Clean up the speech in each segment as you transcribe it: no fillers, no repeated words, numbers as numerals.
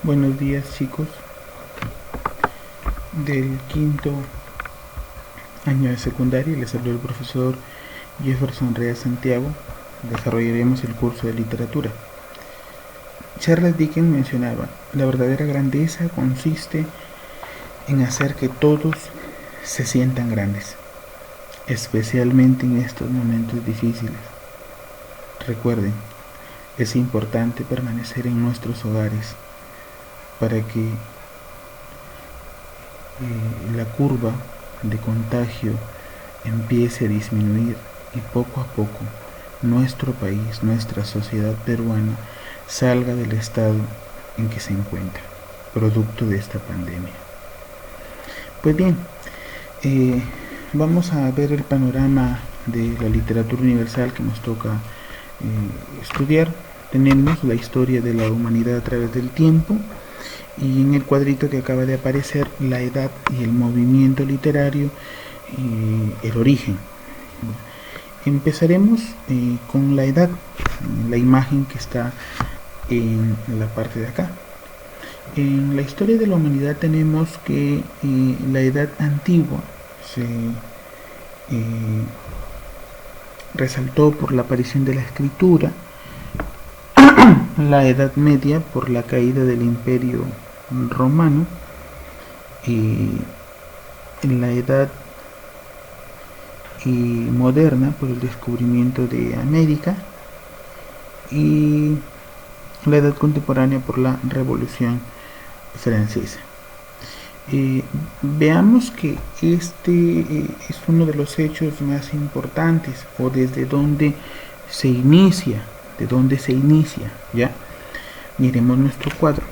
Buenos días, chicos del quinto año de secundaria. Les habló el profesor Jefferson Rea Santiago. Desarrollaremos el curso de literatura. Charles Dickens mencionaba: la verdadera grandeza consiste en hacer que todos se sientan grandes, especialmente en estos momentos difíciles. Recuerden, es importante permanecer en nuestros hogares para que la curva de contagio empiece a disminuir y poco a poco nuestro país, nuestra sociedad peruana salga del estado en que se encuentra, producto de esta pandemia. Pues bien, vamos a ver el panorama de la literatura universal que nos toca estudiar. Tenemos la historia de la humanidad a través del tiempo, y en el cuadrito que acaba de aparecer, la edad y el movimiento literario, el origen. Empezaremos con la edad, la imagen que está en la parte de acá. En la historia de la humanidad tenemos que la edad antigua se resaltó por la aparición de la escritura, la edad media por la caída del imperio romano, en la edad moderna por el descubrimiento de América, y la edad contemporánea por la Revolución Francesa. Veamos que este es uno de los hechos más importantes, o desde donde se inicia, ¿ya? Miremos nuestro cuadro.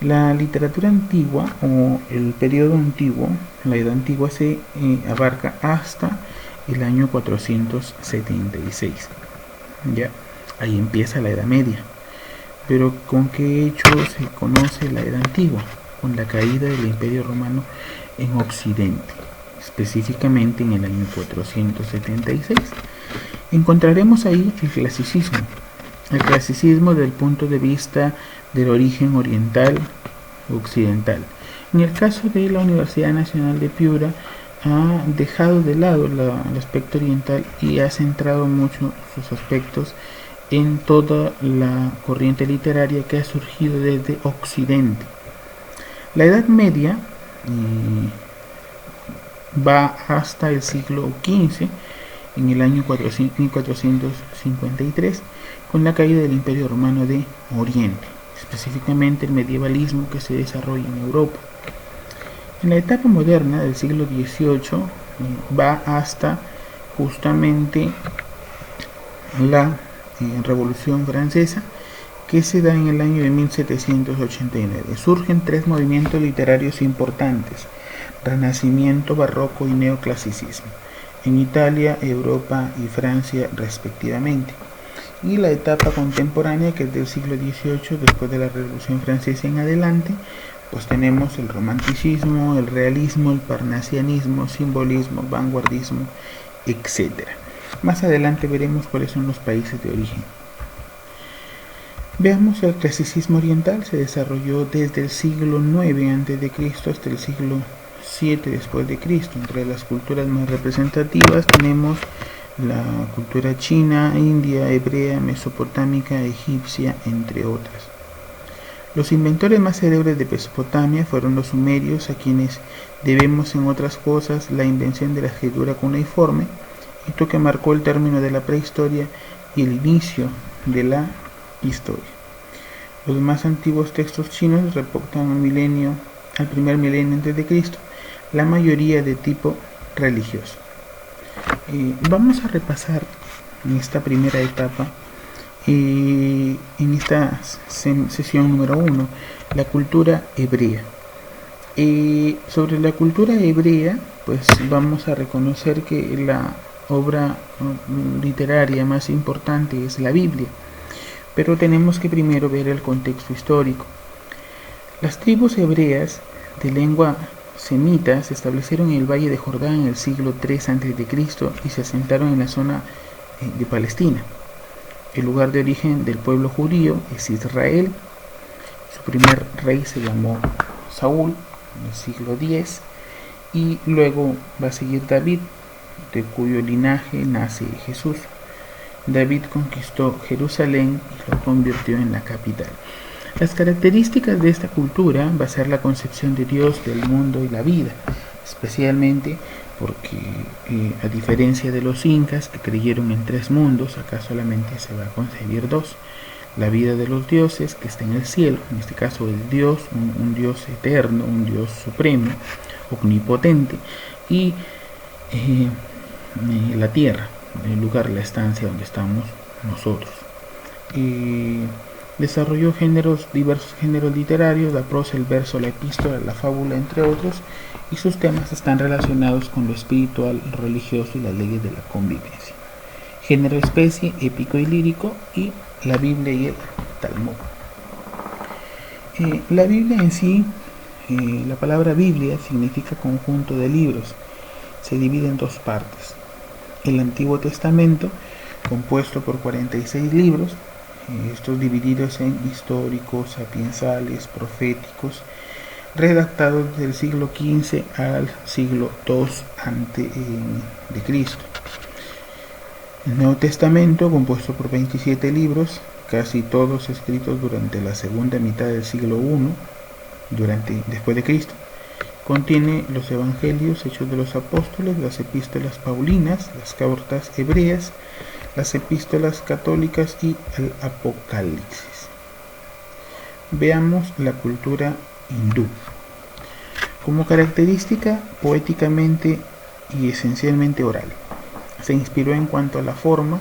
La literatura antigua, o el periodo antiguo, la edad antigua, se abarca hasta el año 476. ¿Ya? Ahí empieza la Edad Media. Pero ¿con qué hecho se conoce la Edad Antigua? Con la caída del Imperio Romano en Occidente, específicamente en el año 476. Encontraremos ahí el clasicismo. El clasicismo desde el punto de vista del origen oriental occidental. En el caso de la Universidad Nacional de Piura, ha dejado de lado el aspecto oriental y ha centrado mucho sus aspectos en toda la corriente literaria que ha surgido desde Occidente. La Edad Media va hasta el siglo XV, en el año 1453, con la caída del Imperio Romano de Oriente, específicamente el medievalismo que se desarrolla en Europa. En la etapa moderna del siglo XVIII va hasta justamente la Revolución Francesa, que se da en el año de 1789. Surgen tres movimientos literarios importantes: Renacimiento, Barroco y Neoclasicismo, en Italia, Europa y Francia respectivamente. Y la etapa contemporánea, que es del siglo XVIII, después de la Revolución Francesa en adelante, pues tenemos el romanticismo, el realismo, el parnasianismo, simbolismo, vanguardismo, etc. Más adelante veremos cuáles son los países de origen. Veamos, el clasicismo oriental se desarrolló desde el siglo IX a.C. hasta el siglo VII después de Cristo. Entre las culturas más representativas tenemos la cultura china, india, hebrea, mesopotámica, egipcia, entre otras. Los inventores más célebres de Mesopotamia fueron los sumerios, a quienes debemos, en otras cosas, la invención de la escritura cuneiforme, hito que marcó el término de la prehistoria y el inicio de la historia. Los más antiguos textos chinos reportan al primer milenio antes de Cristo, la mayoría de tipo religioso. Vamos a repasar en esta primera etapa, en esta sesión número 1, la cultura hebrea. Sobre la cultura hebrea, pues vamos a reconocer que la obra literaria más importante es la Biblia, pero tenemos que primero ver el contexto histórico. Las tribus hebreas de lengua semita se establecieron en el Valle de Jordán en el siglo III a.C. y se asentaron en la zona de Palestina. El lugar de origen del pueblo judío es Israel. Su primer rey se llamó Saúl, en el siglo X, y luego va a seguir David, de cuyo linaje nace Jesús. David conquistó Jerusalén y lo convirtió en la capital. Las características de esta cultura va a ser la concepción de Dios, del mundo y la vida, especialmente porque a diferencia de los incas que creyeron en 3 mundos, acá solamente se va a concebir 2. La vida de los dioses que está en el cielo, en este caso el Dios, un Dios eterno, un Dios supremo, omnipotente, y la tierra, el lugar, la estancia donde estamos nosotros. Desarrolló diversos géneros literarios, la prosa, el verso, la epístola, la fábula, entre otros, y sus temas están relacionados con lo espiritual, religioso y las leyes de la convivencia. Género, especie, épico y lírico, y la Biblia y el Talmud. La Biblia en sí, la palabra Biblia significa conjunto de libros. Se divide en 2 partes. El Antiguo Testamento, compuesto por 46 libros, estos divididos en históricos, sapiensales, proféticos, redactados del siglo XV al siglo II a.C. El Nuevo Testamento, compuesto por 27 libros, casi todos escritos durante la segunda mitad del siglo I, después de Cristo, contiene los Evangelios, Hechos de los Apóstoles, las epístolas paulinas, las cartas hebreas, las epístolas católicas y el Apocalipsis. Veamos la cultura hindú. Como característica, poéticamente y esencialmente oral. Se inspiró en cuanto a la forma,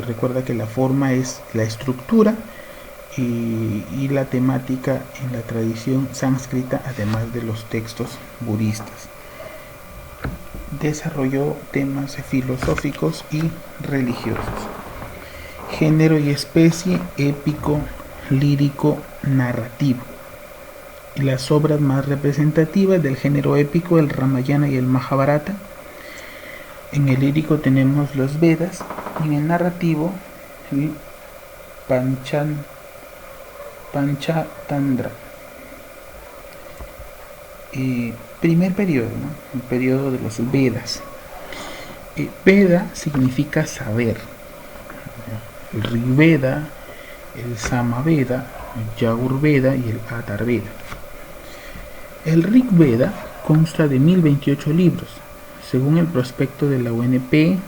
recuerda que la forma es la estructura y la temática en la tradición sánscrita, además de los textos budistas. Desarrolló temas filosóficos y religiosos. Género y especie, épico, lírico, narrativo. Y las obras más representativas del género épico, el Ramayana y el Mahabharata. En el lírico tenemos los Vedas, y en el narrativo el Panchatantra. Primer periodo, ¿no? El periodo de los Vedas. Veda significa saber. El Rigveda, el Samaveda, el Yajurveda y el Atharveda. El Rigveda consta de 1028 libros, según el prospecto de la UNP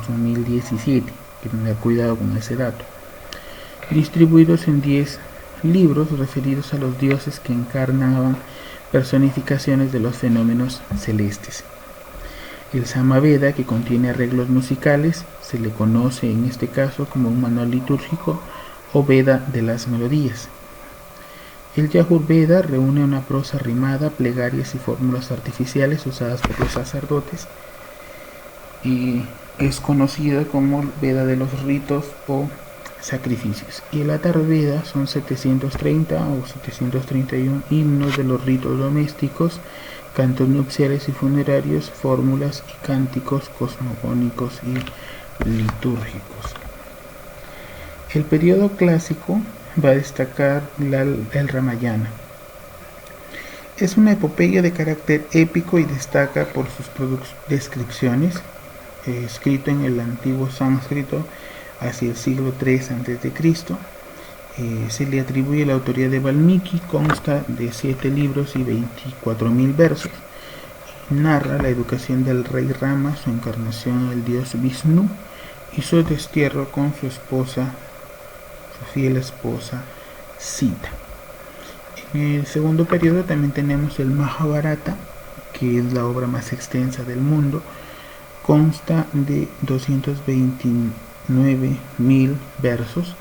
2017, hay que tener cuidado con ese dato, distribuidos en 10 libros referidos a los dioses que encarnaban personificaciones de los fenómenos celestes. El Samaveda, que contiene arreglos musicales, se le conoce en este caso como un manual litúrgico o Veda de las melodías. El Yajurveda reúne una prosa rimada, plegarias y fórmulas artificiales usadas por los sacerdotes y es conocida como el Veda de los ritos o sacrificios. Y el Atharveda son 730 o 731 himnos de los ritos domésticos, cantos nupciales y funerarios, fórmulas y cánticos cosmogónicos y litúrgicos. El periodo clásico va a destacar el Ramayana. Es una epopeya de carácter épico y destaca por sus descripciones, escrito en el antiguo sánscrito hacia el siglo III a.C. Se le atribuye la autoría de Valmiki, consta de 7 libros y 24.000 versos. Narra la educación del rey Rama, su encarnación en el dios Vishnu y su destierro con su esposa, su fiel esposa Sita. En el segundo periodo también tenemos el Mahabharata, que es la obra más extensa del mundo. Consta de 229.000 versos,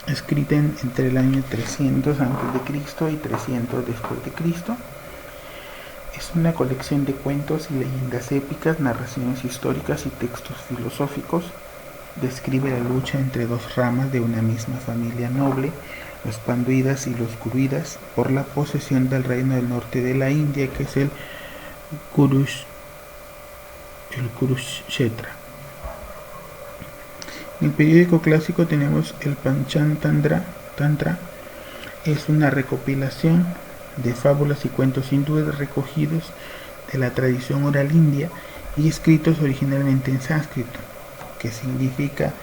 escrita entre el año 300 a.C. y 300 después de Cristo. Es una colección de cuentos y leyendas épicas, narraciones históricas y textos filosóficos. Describe la lucha entre 2 ramas de una misma familia noble, los Panduidas y los Kuruidas, por la posesión del reino del norte de la India, que es el Kurukshetra. En el periódico clásico tenemos el Panchatantra, Tantra es una recopilación de fábulas y cuentos hindúes recogidos de la tradición oral india y escritos originalmente en sánscrito, que significa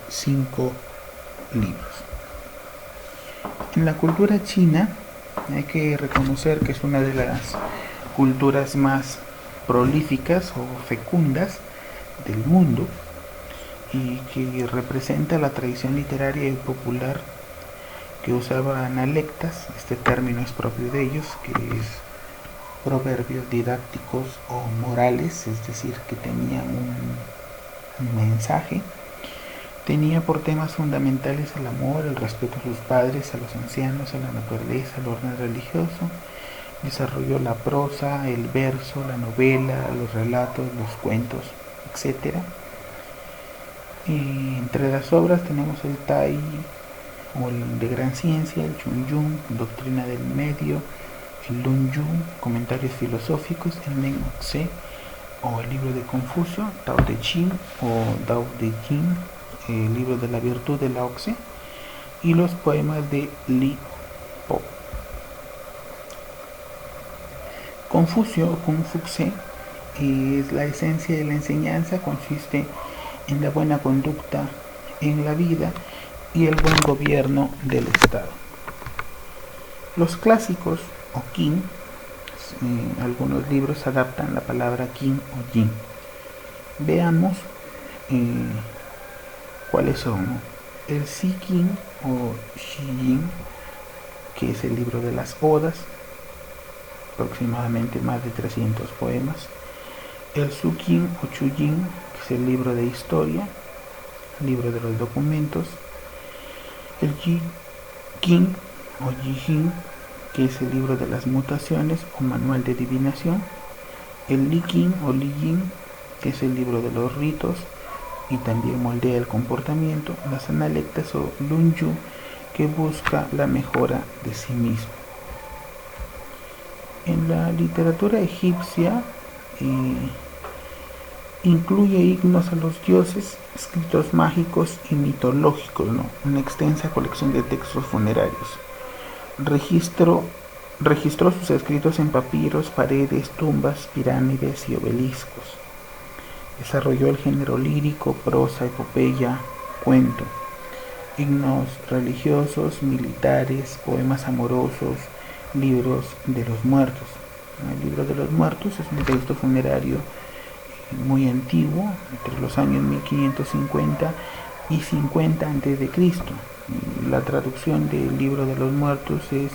5 libros. En la cultura china hay que reconocer que es una de las culturas más prolíficas o fecundas del mundo y que representa la tradición literaria y popular que usaba analectas. Este término es propio de ellos, que es proverbios didácticos o morales, es decir, que tenían un mensaje. Tenía por temas fundamentales el amor, el respeto a sus padres, a los ancianos, a la naturaleza, al orden religioso. Desarrolló la prosa, el verso, la novela, los relatos, los cuentos, etc. Y entre las obras tenemos el Tai, o el de gran ciencia, el Chunyun, doctrina del medio, el Lunyun, comentarios filosóficos, el Nen Tse, o el libro de Confucio, Tao Te Ching o Dao De Jing, el libro de la virtud de Lao Tse, y los poemas de Li Po. Confucio, Kung Fu Tse, es la esencia de la enseñanza, consiste en la buena conducta en la vida y el buen gobierno del Estado. Los clásicos o Qin, algunos libros adaptan la palabra Qin o Yin. Veamos cuáles son. El Si Qin o Shi Yin, que es el libro de las odas, aproximadamente más de 300 poemas. El Su Qin o Chu Yin, que es el libro de historia, el libro de los documentos. El Ji Qin o Ji Jin, que es el libro de las mutaciones o manual de adivinación. El Li Qin o Li Yin, que es el libro de los ritos y también moldea el comportamiento. Las analectas o Lunyu, que busca la mejora de sí mismo. En la literatura egipcia incluye himnos a los dioses, escritos mágicos y mitológicos, ¿no? Una extensa colección de textos funerarios. Registró sus escritos en papiros, paredes, tumbas, pirámides y obeliscos. Desarrolló el género lírico, prosa, epopeya, cuento, himnos religiosos, militares, poemas amorosos, libros de los muertos. El libro de los muertos es un texto funerario muy antiguo, entre los años 1550 y 50 a.C. La traducción del libro de los muertos es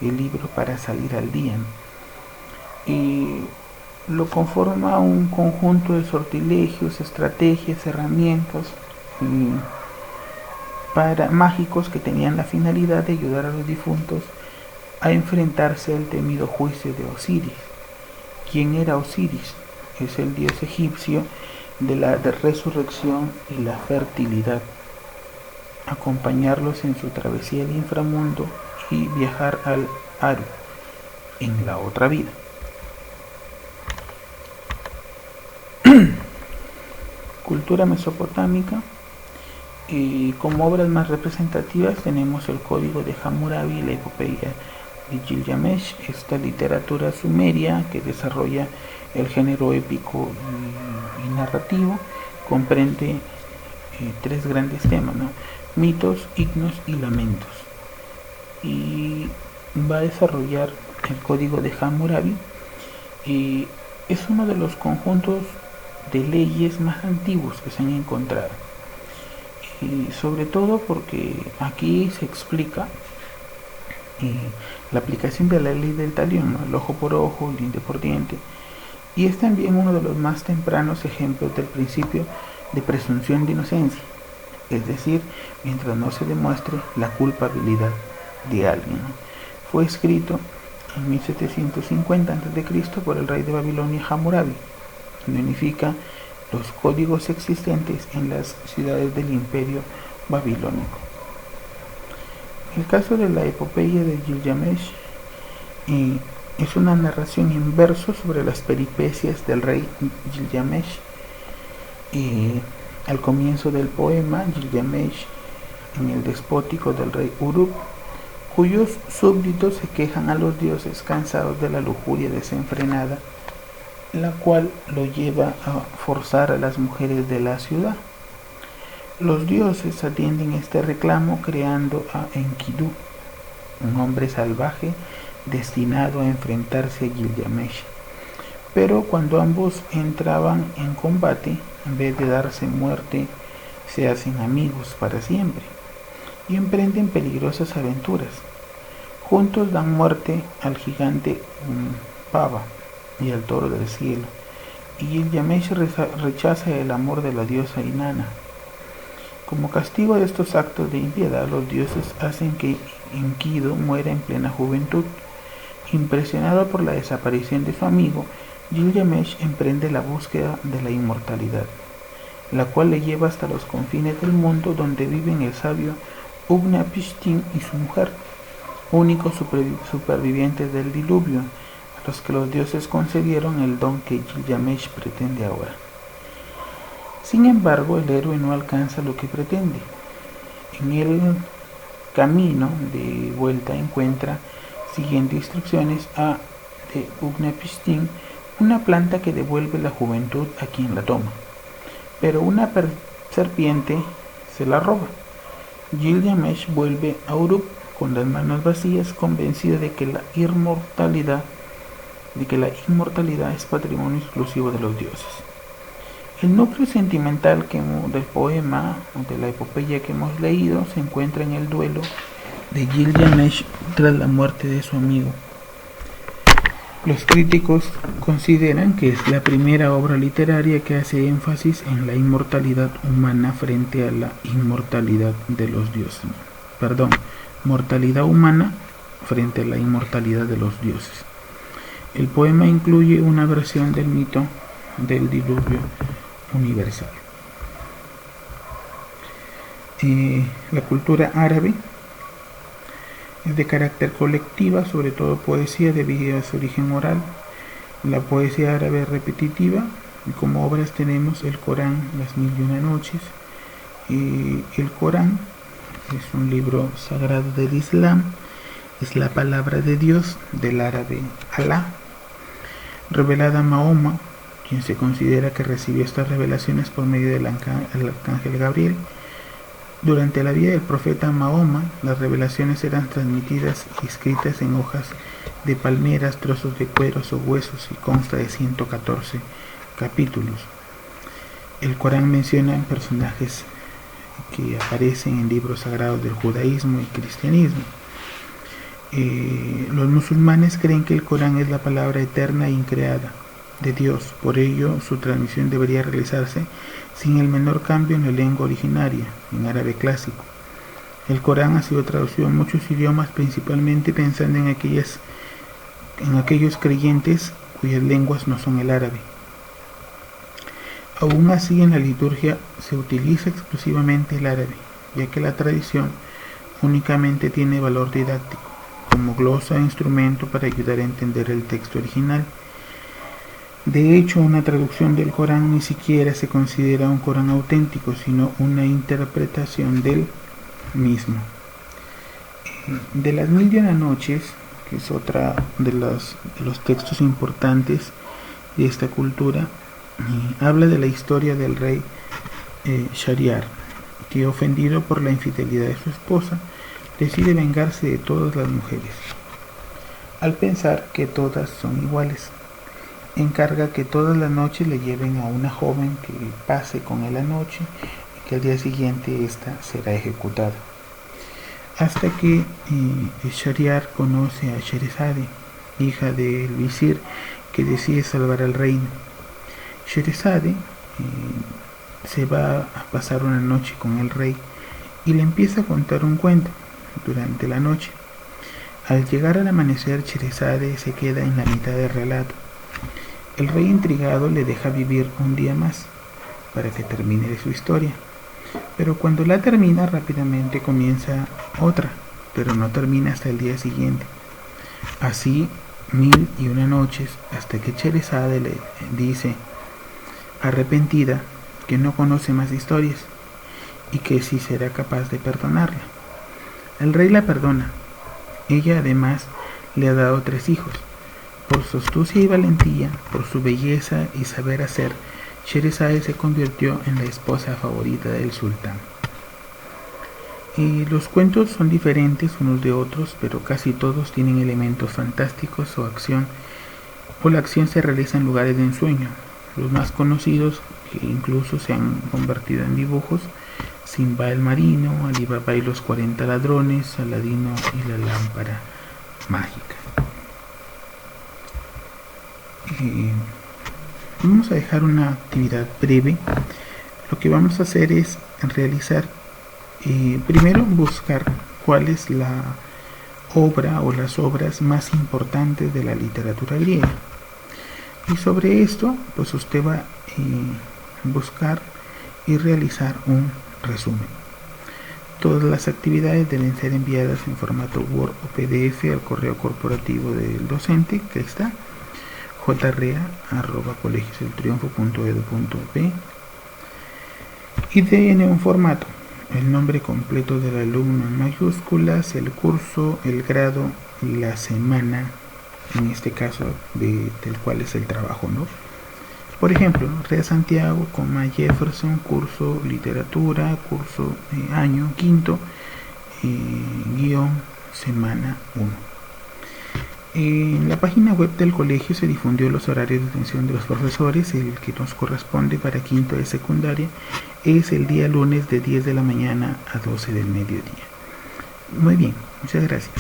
el libro para salir al día. Y lo conforma un conjunto de sortilegios, estrategias, herramientas mágicos que tenían la finalidad de ayudar a los difuntos a enfrentarse al temido juicio de Osiris. ¿Quién era Osiris? Es el dios egipcio de la resurrección y la fertilidad. Acompañarlos en su travesía al inframundo y viajar al Aru, en la otra vida. Cultura mesopotámica. Como obras más representativas tenemos el Código de Hammurabi, la epopeya de Gilgamesh, esta literatura sumeria que desarrolla el género épico y narrativo. Comprende 3 grandes temas, ¿no? Mitos, himnos y lamentos. Y va a desarrollar el Código de Hammurabi. Es uno de los conjuntos de leyes más antiguos que se han encontrado. Y sobre todo porque aquí se explica la aplicación de la ley del talión, ¿no? El ojo por ojo, el diente por diente. Y es también uno de los más tempranos ejemplos del principio de presunción de inocencia, es decir, mientras no se demuestre la culpabilidad de alguien, ¿no? Fue escrito en 1750 a.C. por el rey de Babilonia Hammurabi, que unifica los códigos existentes en las ciudades del imperio babilónico. El caso de la epopeya de Gilgamesh es una narración en verso sobre las peripecias del rey Gilgamesh. Al comienzo del poema, Gilgamesh en el despótico del rey Uruk, cuyos súbditos se quejan a los dioses cansados de la lujuria desenfrenada, la cual lo lleva a forzar a las mujeres de la ciudad. Los dioses atienden este reclamo creando a Enkidu, un hombre salvaje destinado a enfrentarse a Gilgamesh. Pero cuando ambos entraban en combate, en vez de darse muerte, se hacen amigos para siempre y emprenden peligrosas aventuras. Juntos dan muerte al gigante Pava y al toro del cielo, y Gilgamesh rechaza el amor de la diosa Inanna. Como castigo de estos actos de impiedad, los dioses hacen que Enkidu muera en plena juventud. Impresionado por la desaparición de su amigo, Gilgamesh emprende la búsqueda de la inmortalidad, la cual le lleva hasta los confines del mundo, donde viven el sabio Utnapishtim y su mujer, únicos supervivientes del diluvio, a los que los dioses concedieron el don que Gilgamesh pretende ahora. Sin embargo, el héroe no alcanza lo que pretende. En el camino de vuelta encuentra, siguiendo instrucciones de Utnapishtim, una planta que devuelve la juventud a quien la toma, pero una serpiente se la roba. Gilgamesh vuelve a Uruk con las manos vacías, convencido de que la inmortalidad es patrimonio exclusivo de los dioses. El núcleo sentimental del poema o de la epopeya que hemos leído se encuentra en el duelo de Gilgamesh tras la muerte de su amigo. Los críticos consideran que es la primera obra literaria que hace énfasis en la inmortalidad humana frente a la inmortalidad de los dioses. Mortalidad humana frente a la inmortalidad de los dioses. El poema incluye una versión del mito del diluvio universal. La cultura árabe es de carácter colectiva, sobre todo poesía debido a su origen oral. La poesía árabe es repetitiva, y como obras tenemos el Corán, las Mil y una Noches. El Corán es un libro sagrado del Islam, es la palabra de Dios, del árabe Alá, revelada a Mahoma, quien se considera que recibió estas revelaciones por medio del arcángel Gabriel. Durante la vida del profeta Mahoma, las revelaciones eran transmitidas y escritas en hojas de palmeras, trozos de cueros o huesos, y consta de 114 capítulos. El Corán menciona personajes que aparecen en libros sagrados del judaísmo y cristianismo. Los musulmanes creen que el Corán es la palabra eterna e increada de Dios, por ello su transmisión debería realizarse sin el menor cambio en la lengua originaria, en árabe clásico. El Corán ha sido traducido en muchos idiomas, principalmente pensando en aquellos creyentes cuyas lenguas no son el árabe. Aún así, en la liturgia se utiliza exclusivamente el árabe, ya que la tradición únicamente tiene valor didáctico, como glosa e instrumento para ayudar a entender el texto original. De hecho, una traducción del Corán ni siquiera se considera un Corán auténtico, sino una interpretación del mismo. De las Mil y una Noches, que es otra de los textos importantes de esta cultura, habla de la historia del rey Shahryar, que, ofendido por la infidelidad de su esposa, decide vengarse de todas las mujeres. Al pensar que todas son iguales, encarga que todas las noches le lleven a una joven que pase con él la noche y que al día siguiente ésta será ejecutada. Hasta que Shahryar conoce a Sherazade, hija del visir, que decide salvar al reino. Sherazade se va a pasar una noche con el rey y le empieza a contar un cuento durante la noche. Al llegar al amanecer, Sherazade se queda en la mitad del relato. El rey, intrigado, le deja vivir un día más para que termine su historia, pero cuando la termina rápidamente comienza otra, pero no termina hasta el día siguiente. Así 1001 noches, hasta que Sherazade le dice, arrepentida, que no conoce más historias, y que si será capaz de perdonarla. El rey la perdona. Ella además le ha dado 3 hijos. Por su astucia y valentía, por su belleza y saber hacer, Sherazade se convirtió en la esposa favorita del sultán. Los cuentos son diferentes unos de otros, pero casi todos tienen elementos fantásticos o acción, o la acción se realiza en lugares de ensueño. Los más conocidos, que incluso se han convertido en dibujos: Simba el marino, Ali Baba y los 40 ladrones, Aladino y la lámpara mágica. Vamos a dejar una actividad breve. Lo que vamos a hacer es realizar, primero buscar cuál es la obra o las obras más importantes de la literatura griega, y sobre esto pues usted va a buscar y realizar un resumen. Todas las actividades deben ser enviadas en formato Word o PDF al correo corporativo del docente, que está jrea@colegioseltriunfo.edu.p, y en un formato: el nombre completo del alumno en mayúsculas, el curso, el grado, la semana, en este caso del cual es el trabajo, ¿no? Por ejemplo, Rea Santiago, Jefferson, curso literatura, curso año quinto, guión semana 1. En la página web del colegio se difundió los horarios de atención de los profesores. El que nos corresponde para quinto de secundaria es el día lunes de 10 de la mañana a 12 del mediodía. Muy bien, muchas gracias.